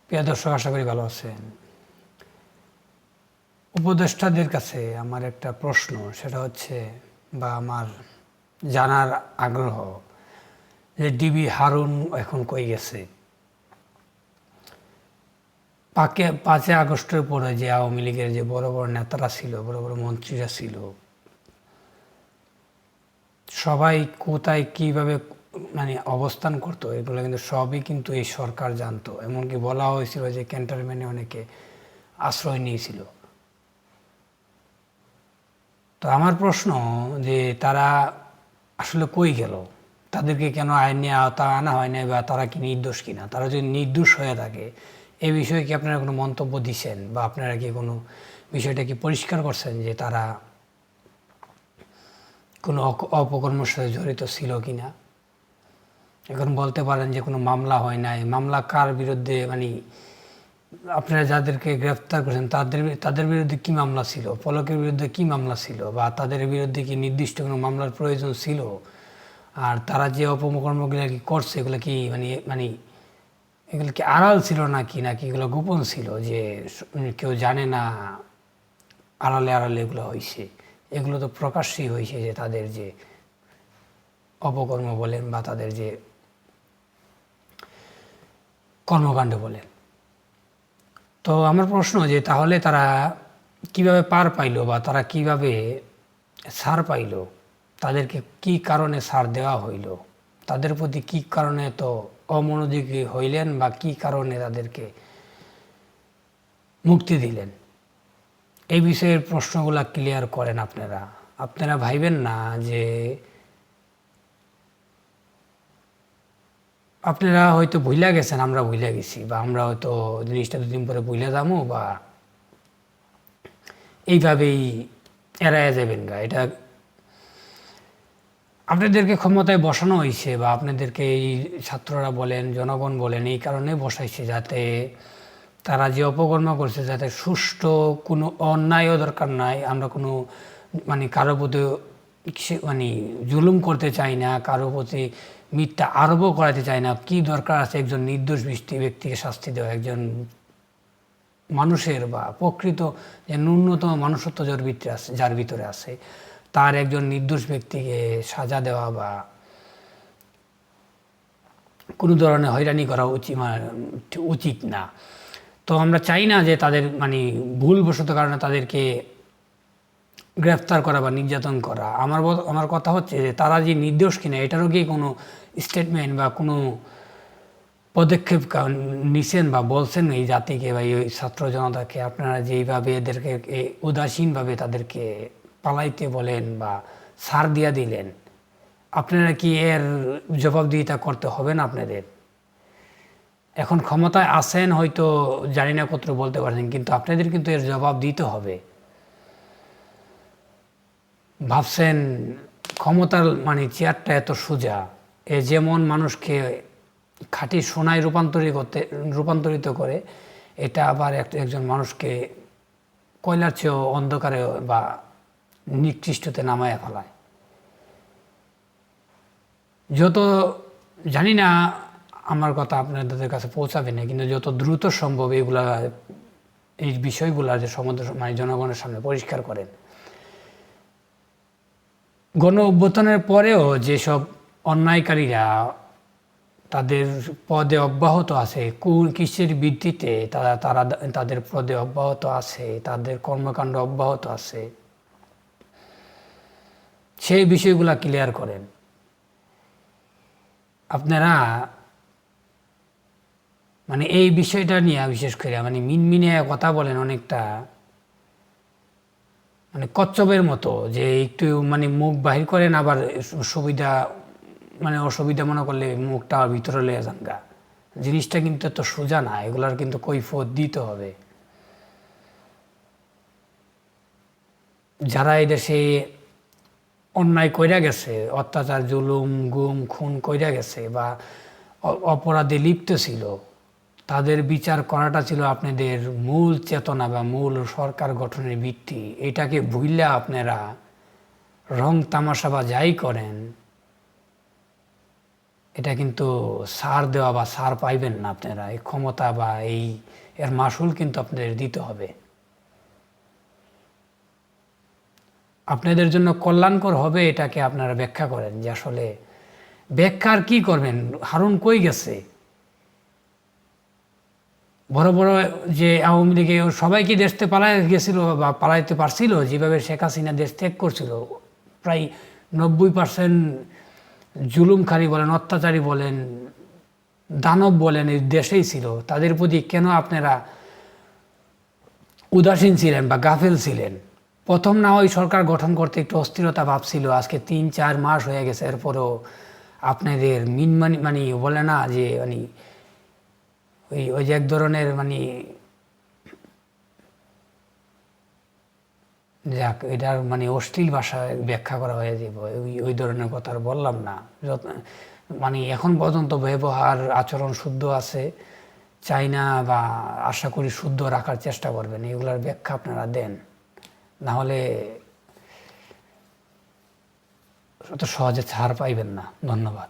প্রিয় দর্শক, আশা করি ভালো আছেন। উপদেষ্টাদের কাছে আমার একটা প্রশ্ন, সেটা হচ্ছে বা আমার জানার আগ্রহ যে ডিবি হারুন এখন কই গেছে। 5 আগস্টের পরে যে আওয়ামী লীগের যে বড় বড় নেতারা ছিল, বড় বড় মন্ত্রীরা ছিল, সবাই কোথায় কিভাবে অবস্থান করতো, এগুলো কিন্তু সবই কিন্তু এই সরকার জানতো। এমনকি বলা হয়েছিল যে ক্যান্টনমেন্টে অনেকে আশ্রয় নিয়েছিল। তো আমার প্রশ্ন যে তারা আসলে কই গেল, তাদেরকে কেন আইনে আওতা আনা হয় না, বা তারা কি নির্দোষ কিনা? তারা যদি নির্দোষ হয়ে থাকে, এই বিষয়ে কি আপনারা কোনো মন্তব্য দিচ্ছেন, বা আপনারা কি কোনো বিষয়টা কি পরিষ্কার করছেন যে তারা কোনো অপকর্মের সাথে জড়িত ছিল কিনা? এখন বলতে পারেন যে কোনো মামলা হয় নাই, মামলা কার বিরুদ্ধে, আপনারা যাদেরকে গ্রেফতার করেছেন তাদের তাদের বিরুদ্ধে কি মামলা ছিল, পলকের বিরুদ্ধে কি মামলা ছিল, বা তাদের বিরুদ্ধে কি নির্দিষ্ট কোনো মামলার প্রয়োজন ছিল? আর তারা যে অপকর্মগুলো কি করছে, এগুলো কি এগুলো কি আড়াল ছিল নাকি নাকি এগুলো গোপন ছিল, যে কেউ জানে না, আড়ালে আড়ালে এগুলো হয়েছে? এগুলো তো প্রকাশ্যই হয়েছে, যে তাদের যে অপকর্ম বলেন বা তাদের যে কর্মকাণ্ড বলেন। তো আমার প্রশ্ন যে তাহলে তারা কিভাবে পার পাইলো, বা তারা কিভাবে ছাড় পাইল? তাদেরকে কি কারণে ছাড় দেওয়া হইল? তাদের প্রতি কি কারণে তো অমনোযোগী হইলেন, বা কি কারণে তাদেরকে মুক্তি দিলেন? এই বিষয়ের প্রশ্নগুলো ক্লিয়ার করেন আপনারা। আপনারা ভাইবেন না যে আপনারা হয়তো ভুলে গেছেন, আমরা ভুলে গেছি, বা আমরা হয়তো জিনিসটা দুদিন পরে ভুলে যাবো, বা এইভাবেই এড়াইয়া যাবেন গা। এটা আপনাদেরকে ক্ষমতায় বসানো হয়েছে, বা আপনাদেরকে এই ছাত্ররা বলেন, জনগণ বলেন, এই কারণে বসাইছে যাতে তারা যে অপকর্ম করছে, যাতে সুষ্ঠু কোনো অন্যায়ও দরকার নাই। আমরা কোনো কারো প্রতি জুলুম করতে চাই না, কারো প্রতি মিথ্যা আরোপও করাতে চাই না। কি দরকার আছে একজন নির্দোষ ব্যক্তিকে শাস্তি দেওয়া? একজন মানুষের বা প্রকৃত যে ন্যূনতম মানুষত্ব যার ভিতরে আছে, তার একজন নির্দোষ ব্যক্তিকে সাজা দেওয়া বা কোনো ধরনের হয়রানি করা উচিত না। তো আমরা চাই না যে তাদের ভুলবশত কারণে তাদেরকে গ্রেফতার করা বা নির্যাতন করা। আমার কথা হচ্ছে যে তারা যে নির্দোষ কিনা, এটারও কি কোনো স্টেটমেন্ট বা কোনো পদক্ষেপ নিছেন বা বলছেন এই জাতিকে বা এই ছাত্র জনতাকে? আপনারা যেইভাবে এদেরকে উদাসীনভাবে তাদেরকে পালাইতে বলেন বা ছাড় দিয়া দিলেন, আপনারা কি এর জবাবদিহিতা করতে হবে না আপনাদের? এখন ক্ষমতায় আছেন, হয়তো জানি না কত বলতে পারছেন, কিন্তু আপনাদের কিন্তু এর জবাব দিতে হবে। ভাবছেন ক্ষমতার চেয়ারটা এত সোজা, যেমন মানুষকে খাঁটি সোনায় রূপান্তরিত করে, এটা আবার একজন মানুষকে কয়লার চেয়েও অন্ধকারে বা নিকৃষ্টতে নামায় ফেলায়। যত জানি না আমার কথা আপনাদের কাছে পৌঁছাবে না, কিন্তু যত দ্রুত সম্ভব এই বিষয়গুলো যে জনগণের সামনে পরিষ্কার করেন। গণ অভ্যুত্থানের পরেও যেসব অন্যায়কারীরা তাদের পদে অব্যাহত আছে, কোন কিসের ভিত্তিতে তারা তাদের পদে অব্যাহত আছে, তাদের কর্মকাণ্ড অব্যাহত আছে, সেই বিষয়গুলো ক্লিয়ার করেন। আপনারা এই বিষয়টা নিয়ে বিশেষ করে মিনমিনে কথা বলেন অনেকটা, কচ্ছপের মতো, যে একটু মুখ বাহির করেন, আবার সুবিধা অসুবিধা মনে করলে মুখটা ভিতরে লয়ে যান গা। জিনিসটা কিন্তু এত সোজা না, এগুলার কিন্তু কৈফিয়ত দিতে হবে। যারা এই দেশে অন্যায় কইরা গেছে, অত্যাচার, জুলুম, গুম, খুন কইরা গেছে, বা অপরাধে লিপ্ত ছিল, তাদের বিচার করাটা ছিল আপনাদের মূল চেতনা বা মূল সরকার গঠনের ভিত্তি। এটাকে ভুললে আপনারা রং তামাশা বা যাই করেন, এটা কিন্তু ছাড় দেওয়া বা ছাড় পাইবেন না আপনারা। এই ক্ষমতা বা এর মাসুল কিন্তু আপনাদের দিতে হবে। আপনাদের জন্য কল্যাণকর হবে এটাকে আপনারা ব্যাখ্যা করেন, যে আসলে ব্যাখ্যার কি করবেন? হারুন কই গেছে? বড় বড় যে আওয়ামী লীগে সবাই কি দেশ থেকে পালাই গেছিল বা পালাইতে পারছিল? যেভাবে শেখ হাসিনা দেশ ত্যাগ করছিল, প্রায় 90% জুলুমকারী বলেন, অত্যাচারী বলেন, দানব বলেন এই দেশেই ছিল। তাদের প্রতি কেন আপনারা উদাসীন ছিলেন বা গাফেল ছিলেন? প্রথম না ওই সরকার গঠন করতে একটু অস্থিরতা ভাবছিল, আজকে 3-4 মাস হয়ে গেছে, এরপরও আপনাদের মানে বলে না যে মানে ওই যে এক ধরনের মানে যাক, এটার মানে অশ্লীল ভাষায় ব্যাখ্যা করা হয়ে যাব, ওই ধরনের কথা আর বললাম না। মানে এখন পর্যন্ত ব্যবহার আচরণ শুদ্ধ আছে, চাই না বা আশা করি শুদ্ধ রাখার চেষ্টা করবেন। এগুলার ব্যাখ্যা আপনারা দেন, না হলে অত সহজে ছাড় পাইবেন না। ধন্যবাদ।